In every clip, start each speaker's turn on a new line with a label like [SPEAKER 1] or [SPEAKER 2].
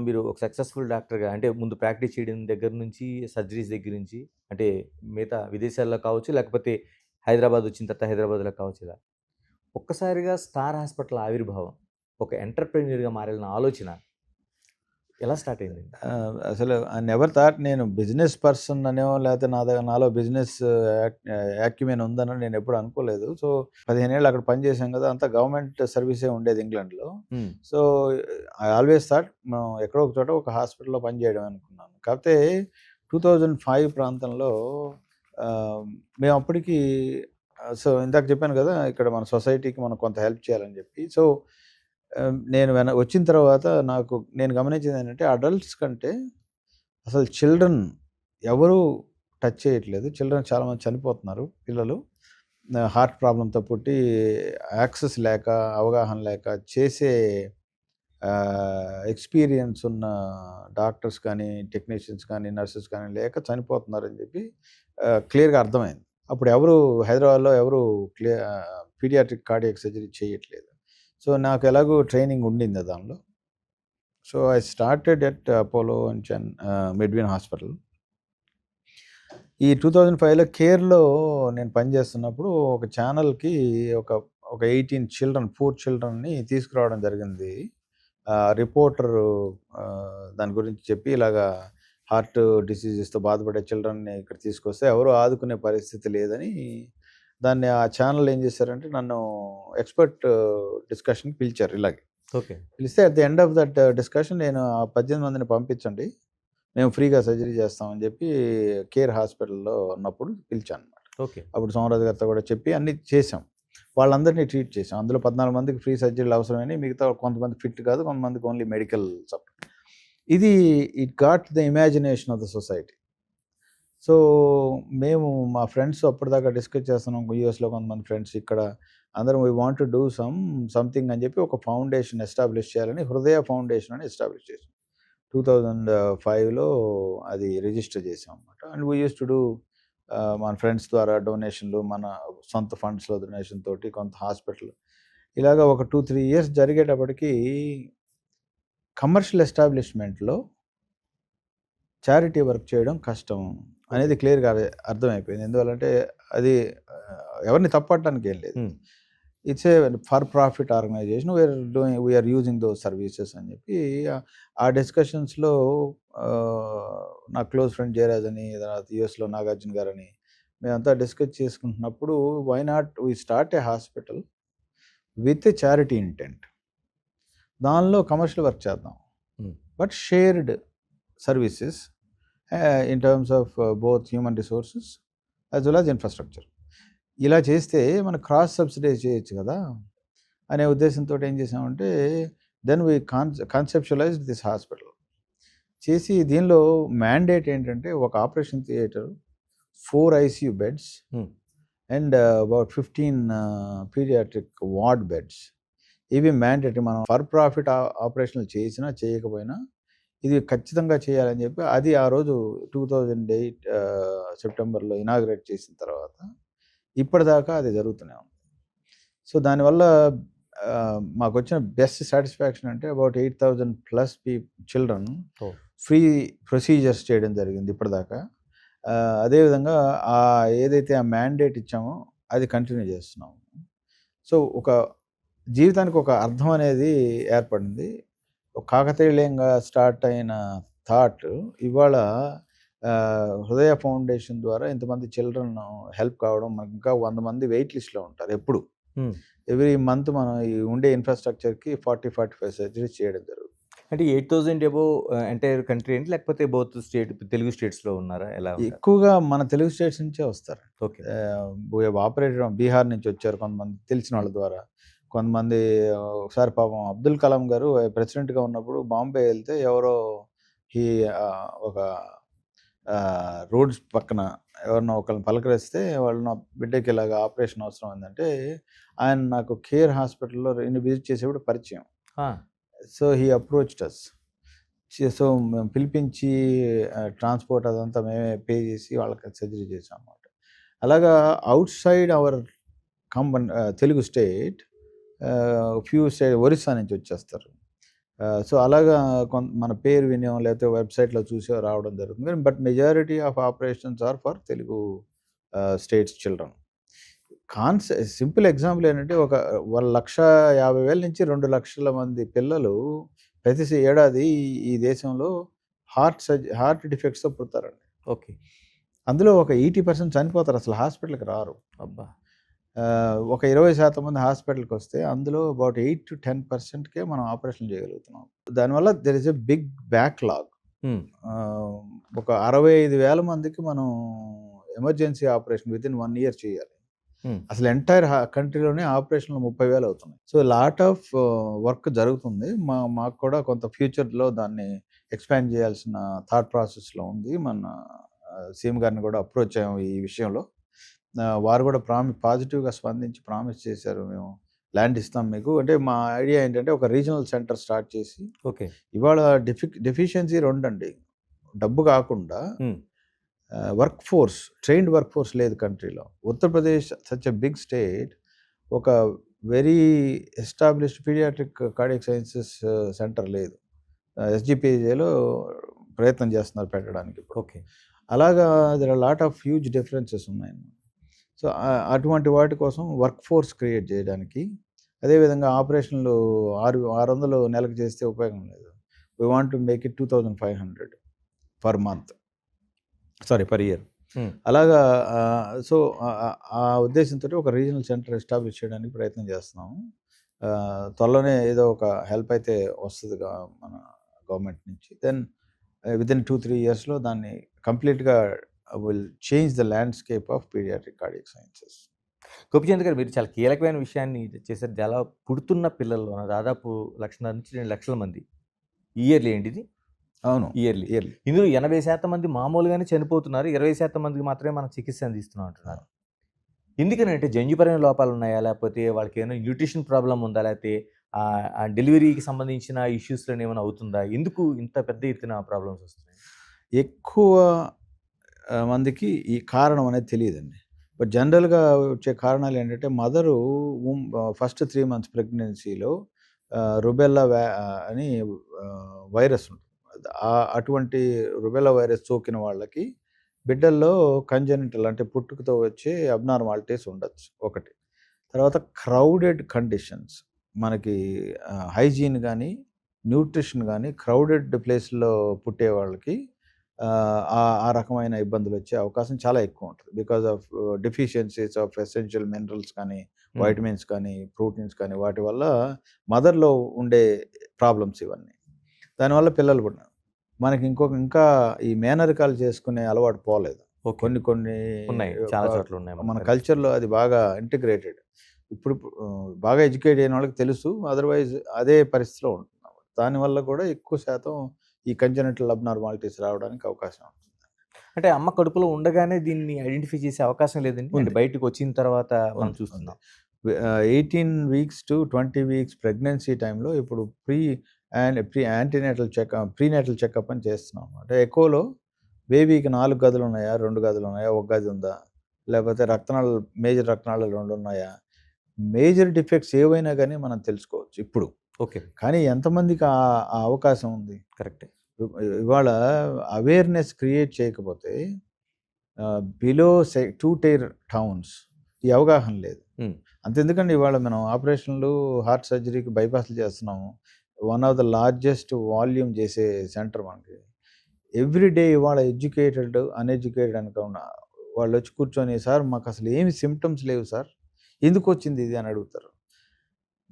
[SPEAKER 1] మీరు ఒక సక్సెస్‌ఫుల్ డాక్టర్‌గా అంటే ముందు ప్రాక్టీస్ చేయడం దగ్గర నుంచి, సర్జరీస్ దగ్గర నుంచి అంటే మిగతా విదేశాల్లో కావచ్చు, లేకపోతే హైదరాబాద్ వచ్చిన తర్వాత హైదరాబాద్‌లో కావచ్చు ఇలా. ఒక్కసారిగా స్టార్ హాస్పిటల్ ఆవిర్భావం, ఒక ఎంటర్‌ప్రెన్యూర్‌గా మారాలన్న ఆలోచన ఎలా స్టార్ట్ అయిందండి?
[SPEAKER 2] అసలు ఐ నెవర్ థాట్ నేను బిజినెస్ పర్సన్ అనేమో లేకపోతే నాలో బిజినెస్ యాక్యుమెన్ ఉందని నేను ఎప్పుడు అనుకోలేదు. సో, 15 ఏళ్ళు అక్కడ పనిచేశాం కదా! అంతా గవర్నమెంట్ సర్వీసే ఉండేది ఇంగ్లాండ్‌లో.
[SPEAKER 1] హ్మ్.
[SPEAKER 2] సో, ఐ ఆల్వేస్ థాట్ మనం ఎక్కడో ఒక చోట ఒక హాస్పిటల్‌లో పనిచేయడం అనుకున్నాను. కాకపోతే 2005 ప్రాంతంలో ఆహ్, మేము అప్పటికి సో, ఇందాక చెప్పాను కదా! ఇక్కడ మన సొసైటీకి మనం కొంత హెల్ప్ చేయాలని చెప్పి. సో, నేను వచ్చిన తర్వాత నేను గమనించిందేంటంటే అడల్ట్స్ కంటే అసలు చిల్డ్రన్ ఎవరు టచ్ చేయట్లేదు. చిల్డ్రన్ చాలామంది చనిపోతున్నారు పిల్లలు. హార్ట్ ప్రాబ్లమ్‌తో పుట్టి యాక్సెస్ లేక, అవగాహన లేక చేసే ఎక్స్‌పీరియన్స్ ఉన్న డాక్టర్స్ కానీ, టెక్నీషియన్స్ కానీ, నర్సెస్ కానీ లేక చనిపోతున్నారని చెప్పి క్లియర్‌గా అర్థమైంది. అప్పుడు హైదరాబాద్‌లో ఎవరు పీడియాట్రిక్ కార్డియాక్ సర్జరీ చేయట్లేదు. సో, నాకు ఎలాగో ట్రైనింగ్ ఉండింది దానిలో. So, I started at Apollo Medwin hospital. ఈ 2005లో కేర్‌లో నేను పనిచేస్తున్నప్పుడు ఒక ఛానల్‌కి ఒక ఒక 18 పూర్ చిల్డ్రన్‌ని తీసుకురావడం జరిగింది. రిపోర్టరు దాని గురించి చెప్పి ఇలాగా హార్ట్ డిసీజెస్‌తో బాధపడే చిల్డ్రన్‌ని ఇక్కడ తీసుకొస్తే ఎవరు ఆదుకునే పరిస్థితి లేదని ఆ ఛానల్ ఏం చేశారంటే నన్ను ఎక్స్‌పర్ట్ డిస్కషన్‌కి పిలిచారు ఇలాగే.
[SPEAKER 1] ఓకే.
[SPEAKER 2] పిలిస్తే at the end of that discussion నేను ఆ 18 మందిని పంపించండి. మేము ఫ్రీగా సర్జరీ చేస్తామని చెప్పి కేర్ హాస్పిటల్‌లో ఉన్నప్పుడు పిలిచాననమాట.
[SPEAKER 1] ఓకే.
[SPEAKER 2] అప్పుడు సోమరాజు గారితో కూడా చెప్పి అన్నీ చేసాం. వాళ్ళందరినీ ట్రీట్ చేసాం. అందులో 14 మందికి ఫ్రీ సర్జరీలు అవసరమైనయి. మిగతా కొంతమంది ఫిట్ కాదు. కొంతమందికి ఓన్లీ మెడికల్ సపోర్ట్. ఇది it got the imagination of the society. So, మేము మా ఫ్రెండ్స్ అప్పటిదాకా డిస్కస్ చేస్తున్నాం. యూఎస్‌లో కొంతమంది ఫ్రెండ్స్ ఇక్కడ అందరం we want to do something అని చెప్పి ఒక ఫౌండేషన్ ఎస్టాబ్లిష్ చేయాలని హృదయ ఫౌండేషన్ అని ఎస్టాబ్లిష్ చేసాం. 2005లో అది రిజిస్టర్ చేసామనమాట. And we used to do మన ఫ్రెండ్స్ ద్వారా డొనేషన్‌లు, మన సొంత ఫండ్స్‌లో డొనేషన్ తోటి కొంత హాస్పిటల్ ఇలాగ ఒక 2, 3 ఇయర్స్ జరిగేటప్పటికి కమర్షియల్ ఎస్టాబ్లిష్‌మెంట్‌లో చారిటీ వర్క్ చేయడం కష్టం అనేది క్లియర్‌గా అర్థమైపోయింది. ఎందువల్లంటే అది ఎవరిని తప్పట్టడానికి ఏం లేదు.
[SPEAKER 1] Hmm.
[SPEAKER 2] It's a for profit organization. We're using those services అని చెప్పి ఆ డిస్కషన్స్‌లో నా క్లోజ్ ఫ్రెండ్ జయరాజ్ అని, తర్వాత యూఎస్‌లో నాగార్జున గారని మేమంతా డిస్కస్ చేసుకుంటున్నప్పుడు why not we start a hospital with a charity intent. దానిలో కమర్షియల్ వర్క్ చేద్దాం.
[SPEAKER 1] Hmm.
[SPEAKER 2] But shared services in terms of both human resources as well as infrastructure. ఇలా చేస్తే మనం క్రాస్ సబ్సిడైజ్ చేయొచ్చు కదా! అనే ఉద్దేశంతో ఏం చేసామంటే then we conceptualized this hospital. చేసి దీనిలో మ్యాండేట్ ఏంటంటే ఒక operation theatre, 4 ICU beds
[SPEAKER 1] hmm.
[SPEAKER 2] And about 15 paediatric ward beds. ఇవి మ్యాండేటరీ. మనం ఫర్ ప్రాఫిట్ ఆపరేషన్‌లు చేసినా, చేయకపోయినా ఇది ఖచ్చితంగా చేయాలని చెప్పి అది ఆ రోజు 2008 సెప్టెంబర్‌లో ఇనాగ్రేట్ చేసిన తర్వాత ఇప్పటిదాకా అది జరుగుతూనే ఉంది. సో, దానివల్ల మాకొచ్చిన బెస్ట్ సాటిస్ఫాక్షన్ అంటే about 8000 plus children
[SPEAKER 1] oh!
[SPEAKER 2] Free procedures చేయడం జరిగింది ఇప్పటిదాకా. అదేవిధంగా ఏదైతే ఆ మ్యాండేట్ ఇచ్చామో అది కంటిన్యూ చేస్తున్నాము. సో, జీవితానికి ఒక అర్థం అనేది ఏర్పడింది. ఒక కాకతాళీయంగా స్టార్ట్ అయిన థాట్ ఇవాళ హృదయ ఫౌండేషన్ ద్వారా ఇంతమంది చిల్డ్రన్ హెల్ప్ కావడం, మనకు ఇంకా 100 మంది వెయిట్ లిస్ట్‌లో ఉంటారు ఎప్పుడు.
[SPEAKER 1] హ్మ్.
[SPEAKER 2] ఎవ్రీ మంత్ మనం ఈ ఉండే ఇన్‌ఫ్రాస్ట్రక్చర్‌కి 40, 45 సర్జరీస్ చేయడం జరుగుతుంది.
[SPEAKER 1] అంటే 8000 అబోవ్ ఎంటైర్ కంట్రీ అండి? లేకపోతే బోత్ తెలుగు స్టేట్స్‌లో ఉన్నారా? ఎలా ఉంటారు?
[SPEAKER 2] ఎక్కువగా మన తెలుగు స్టేట్స్ నుంచే వస్తారు.
[SPEAKER 1] Okay.
[SPEAKER 2] We have operated Bihar నుంచి వచ్చారు కొంతమంది తెలిసిన వాళ్ళ ద్వారా. కొంతమంది ఒకసారి పాపం అబ్దుల్ కలాం గారు ప్రెసిడెంట్‌గా ఉన్నప్పుడు బాంబే ఎళ్తే ఎవరో ఈ ఒక రోడ్స్ పక్కన ఎవరినో ఒకళ్ళని పలకరిస్తే వాళ్ళు నా బిడ్డకి ఇలాగ ఆపరేషన్ అవసరం అయిందంటే, ఆయన నాకు కేర్ హాస్పిటల్‌లో విజిట్ చేసేప్పుడు పరిచయం.
[SPEAKER 1] ఆ!
[SPEAKER 2] సో, హి అప్రోచ్డ్ అస్. సో, మేము పిలిపించి ట్రాన్స్‌పోర్ట్ అదంతా మేమే పే చేసి వాళ్ళకి సర్జరీ చేసామనమాట. అలాగా outside our Telugu state Orissa నుంచి వచ్చేస్తారు. సో, అలాగా మన పేరు వినాం లేకపోతే వెబ్‌సైట్‌లో చూసో రావడం జరుగుతుంది. కానీ but majority of operations are for Telugu states children. Simple example ఏంటంటే ఒక 1,50,000 నుంచి 2,00,000 మంది పిల్లలు ప్రతి ఏడాది ఈ దేశంలో హార్ట్ డిఫెక్ట్స్‌తో పుడతారండి.
[SPEAKER 1] ఓకే.
[SPEAKER 2] అందులో ఒక 80% చనిపోతారు. అసలు హాస్పిటల్‌కి రారు.
[SPEAKER 1] అబ్బా!
[SPEAKER 2] ఒక 20% మంది హాస్పిటల్‌కొస్తే అందులో అబౌట్ 8-10%కే మనం ఆపరేషన్‌లు చేయగలుగుతున్నాం. దానివల్ల there is a big backlog.
[SPEAKER 1] Hmm.
[SPEAKER 2] ఒక 65,000 మందికి మనం ఎమర్జెన్సీ ఆపరేషన్ వితిన్ 1 ఇయర్ చేయాలి.
[SPEAKER 1] హ్మ్.
[SPEAKER 2] అసలు ఎంటైర్ కంట్రీలోనే ఆపరేషన్‌లు 30,000 అవుతున్నాయి. సో, లాట్ ఆఫ్ వర్క్ జరుగుతుంది. మాకు కూడా కొంత ఫ్యూచర్‌లో దాన్ని ఎక్స్‌పాండ్ చేయాల్సిన థాట్ ప్రాసెస్‌లో ఉంది. మన సీఎం గారిని కూడా అప్రోచ్ అయ్యాము ఈ విషయంలో. వారు కూడా పాజిటివ్‌గా స్పందించి ప్రామిస్ చేశారు. మేము ల్యాండ్ ఇస్తాం మీకు. అంటే మా ఐడియా ఏంటంటే ఒక రీజనల్ సెంటర్ స్టార్ట్ చేసి
[SPEAKER 1] ఓకే.
[SPEAKER 2] ఇవాళ డెఫిషియన్సీ రెండండి. డబ్బు కాకుండా
[SPEAKER 1] hmm.
[SPEAKER 2] Work force, trained work force లేదు కంట్రీలో. Uttar Pradesh such a big state. ఒక very established paediatric cardiac sciences centre లేదు. ఎస్‌జిపిజేలో ప్రయత్నం చేస్తున్నారు పెట్టడానికి ఇప్పుడు.
[SPEAKER 1] ఓకే.
[SPEAKER 2] అలాగా there are lot of huge differences ఉన్నాయి. సో, అటువంటి వాటి కోసం వర్క్ ఫోర్స్ క్రియేట్ చేయడానికి, అదేవిధంగా ఆపరేషన్‌లు 600 నెలకు చేస్తే ఉపయోగం లేదు. We want to make it 2,500 per month. Per year.
[SPEAKER 1] Hmm.
[SPEAKER 2] అలాగా సో, ఆ ఉద్దేశంతోటి ఒక రీజనల్ సెంటర్ ఎస్టాబ్లిష్ చేయడానికి ప్రయత్నం చేస్తున్నాము. త్వరలోనే ఏదో ఒక హెల్ప్ అయితే వస్తది మన గవర్నమెంట్ నుంచి. దెన్ వితిన్ 2-3 ఇయర్స్‌లో దాన్ని కంప్లీట్‌గా will change the landscape of paediatric cardiac sciences.
[SPEAKER 1] Gopichand garu మీరు చాలా కీలకమైన విషయాన్ని చేశారు. పుడుతున్న పిల్లల్లో దాదాపు 1,50,000 నుంచి 2,00,000 మంది. ఇయర్లీ అండి ఇది?
[SPEAKER 2] అవును.
[SPEAKER 1] ఇయర్లీ.
[SPEAKER 2] ఇయర్లీ.
[SPEAKER 1] ఇందులో 80% మంది మామూలుగానే చనిపోతున్నారు. 20% మందికి మాత్రమే మనం చికిత్స అందిస్తున్నాం అంటున్నారు. ఎందుకనంటే జన్యుపరమైన లోపాలున్నాయా? లేకపోతే వాళ్ళకేమైనా న్యూట్రిషన్ ప్రాబ్లమ్ ఉందా? లేకపోతే ఆ డెలివరీకి సంబంధించిన ఇష్యూస్‌లోనే ఏమైనా అవుతుందా? ఎందుకు ఇంత పెద్ద ఎత్తున ప్రాబ్లమ్స్ వస్తున్నాయి?
[SPEAKER 2] ఎక్కువ మందికి ఈ కారణం అనేది తెలీదండి. బట్ జనరల్‌గా వచ్చే కారణాలేంటంటే ఫస్ట్ 3 మంత్స్ ప్రెగ్నెన్సీలో రుబెల్లా అని వైరస్ ఉంటుంది. అటువంటి రుబెల్లా వైరస్ సోకిన వాళ్ళకి బిడ్డల్లో కంజెనిటల్ అంటే పుట్టుకతో వచ్చే అబ్నార్మాలిటీస్ ఉండొచ్చు ఒకటి. తర్వాత క్రౌడెడ్ కండిషన్స్ మనకి హైజీన్ గానీ, న్యూట్రిషన్ గానీ క్రౌడెడ్ ప్లేస్‌లో పుట్టే వాళ్ళకి ఆ రకమైన ఇబ్బందులొచ్చే అవకాశం చాలా ఎక్కువుంటది. Because of deficiencies of essential minerals కానీ, వైటమిన్స్ కానీ, ప్రోటీన్స్ కానీ వాటి వల్ల మదర్‌లో ఉండే ప్రాబ్లమ్స్ ఇవన్నీ. దానివల్ల పిల్లలు పుట్టిన మనకి ఇంకా ఈ మేనరికాలు చేసుకునే అలవాటు పోలేదు.
[SPEAKER 1] ఓకే.
[SPEAKER 2] కొన్ని కొన్ని
[SPEAKER 1] ఉన్నాయి. చాలా చోట్ల ఉన్నాయి
[SPEAKER 2] మన కల్చర్‌లో అది బాగా ఇంటిగ్రేటెడ్. ఇప్పుడు బాగా ఎడ్యుకేట్ అయిన వాళ్ళకి తెలుసు. అదర్‌వైజ్ అదే పరిస్థితిలో ఉంటున్నాం. దానివల్ల కూడా ఎక్కువ శాతం ఈ కంజెనిటల్ అబ్నార్మాలిటీస్ రావడానికి అవకాశం ఉంటుంది.
[SPEAKER 1] అంటే అమ్మ కడుపులో ఉండగానే దీన్ని ఐడెంటిఫై చేసే అవకాశం లేదండి? అంటే
[SPEAKER 2] ఉంది.
[SPEAKER 1] బయటికొచ్చిన తర్వాత మనం
[SPEAKER 2] ఉంది.
[SPEAKER 1] చూస్తున్నాం.
[SPEAKER 2] 18 వీక్స్ టు 20 వీక్స్ ప్రెగ్నెన్సీ టైంలో ఇప్పుడు ప్రీనేటల్ చెకప్ అని చేస్తున్నాం. అంటే ఎకోలో బేబీకి 4 గదులున్నాయా? 2 గదులున్నాయా? 1 గది ఉందా? లేకపోతే మేజర్ రక్తనాళాలు 2 ఉన్నాయా? మేజర్ డిఫెక్ట్స్ ఏవైనా గానీ మనం తెలుసుకోవచ్చు ఇప్పుడు.
[SPEAKER 1] ఓకే.
[SPEAKER 2] కానీ ఎంతమందికి ఆ అవకాశం ఉంది?
[SPEAKER 1] కరెక్టే.
[SPEAKER 2] ఇవాళ అవేర్‌నెస్ క్రియేట్ చేయకపోతే బిలో 2 టైర్ టౌన్స్ ఈ అవగాహన లేదు.
[SPEAKER 1] హ్మ్.
[SPEAKER 2] అంతెందుకండి ఇవాళ మనం ఆపరేషన్‌లు, హార్ట్ సర్జరీకి బైపాస్‌లు చేస్తున్నాము. One of the largest volume చేసే సెంటర్ మనకి. ఎవ్రీ డే ఇవాళ ఎడ్యుకేటెడ్, అన్‌ఎడ్యుకేటెడ్ అనుకున్న వాళ్ళొచ్చి కూర్చొని, "సార్ మాకసలు ఏమి సింప్టమ్స్ లేవు సార్. ఎందుకొచ్చింది ఇది?" అని అడుగుతారు.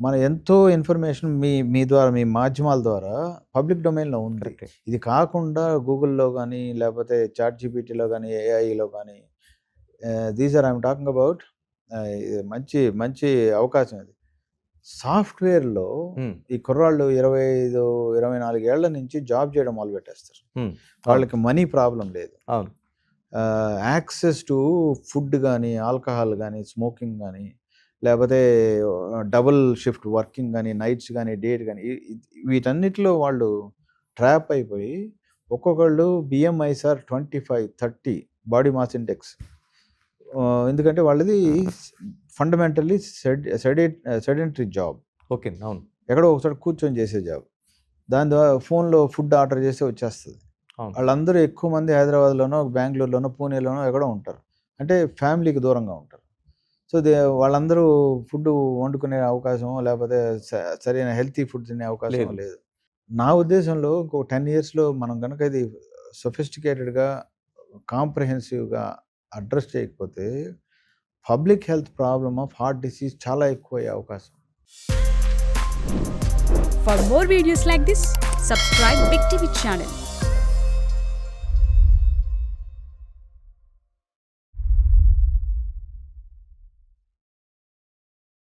[SPEAKER 2] మనం ఎంతో ఇన్ఫర్మేషన్ మీ ద్వారా, మీ మాధ్యమాల ద్వారా పబ్లిక్ డొమైన్‌లో ఉంది.
[SPEAKER 1] కరెక్టే.
[SPEAKER 2] ఇది కాకుండా గూగుల్‌లో గానీ, లేకపోతే చాట్ జీపీటీలో గానీ, ఏఐలో గానీ ఐయామ్ టాకింగ్ అబౌట్ ఇది మంచి అవకాశం ఇది. సాఫ్ట్‌వేర్‌లో
[SPEAKER 1] హ్మ్.
[SPEAKER 2] ఈ కుర్రాళ్ళు 25, 24 ఏళ్ల నుంచి జాబ్ చేయడం మొదలుపెట్టేస్తారు.
[SPEAKER 1] హ్మ్.
[SPEAKER 2] వాళ్ళకి మనీ ప్రాబ్లమ్ లేదు.
[SPEAKER 1] అవును.
[SPEAKER 2] యాక్సెస్ టు ఫుడ్ గానీ, ఆల్కహాల్ గానీ, స్మోకింగ్ గానీ, లేపోతే డబుల్ షిఫ్ట్ వర్కింగ్ గానీ, నైట్స్ గానీ, డేట్ గానీ వీటన్నిటిలో వాళ్ళు ట్రాప్ అయిపోయి ఒక్కొక్కళ్ళు BMIs are 25, 30 body mass index. ఎందుకంటే వాళ్ళది ఫండమెంటల్లీ సెడెంటరీ జాబ్.
[SPEAKER 1] ఓకే. అవును.
[SPEAKER 2] ఎక్కడో ఒక చోట కూర్చొని చేసే జాబ్. దాని ద్వారా ఫోన్లో ఫుడ్ ఆర్డర్ చేస్తే వచ్చేస్తుంది.
[SPEAKER 1] అవును.
[SPEAKER 2] వాళ్ళందరూ ఎక్కువ మంది హైదరాబాద్‌లోనో, బెంగుళూరులోనో, పూణేలోనో ఎక్కడో ఉంటారు. అంటే ఫ్యామిలీకి దూరంగా ఉంటారు. సో, వాళ్ళందరూ ఫుడ్డు వండుకునే అవకాశమో, లేపోతే సరైన హెల్తీ ఫుడ్ తినే అవకాశం
[SPEAKER 1] లేదు.
[SPEAKER 2] లేదు. నా ఉద్దేశంలో ఇంకో 10 ఇయర్స్‌లో మనం గనక ఇది సొఫిస్టికేటెడ్‌గా, కాంప్రహెన్సివ్‌గా అడ్రెస్ చేయకపోతే public health problem of heart disease చాలా ఎక్కువయ్యే అవకాశం.
[SPEAKER 3] For more videos like this, subscribe Big TV channel.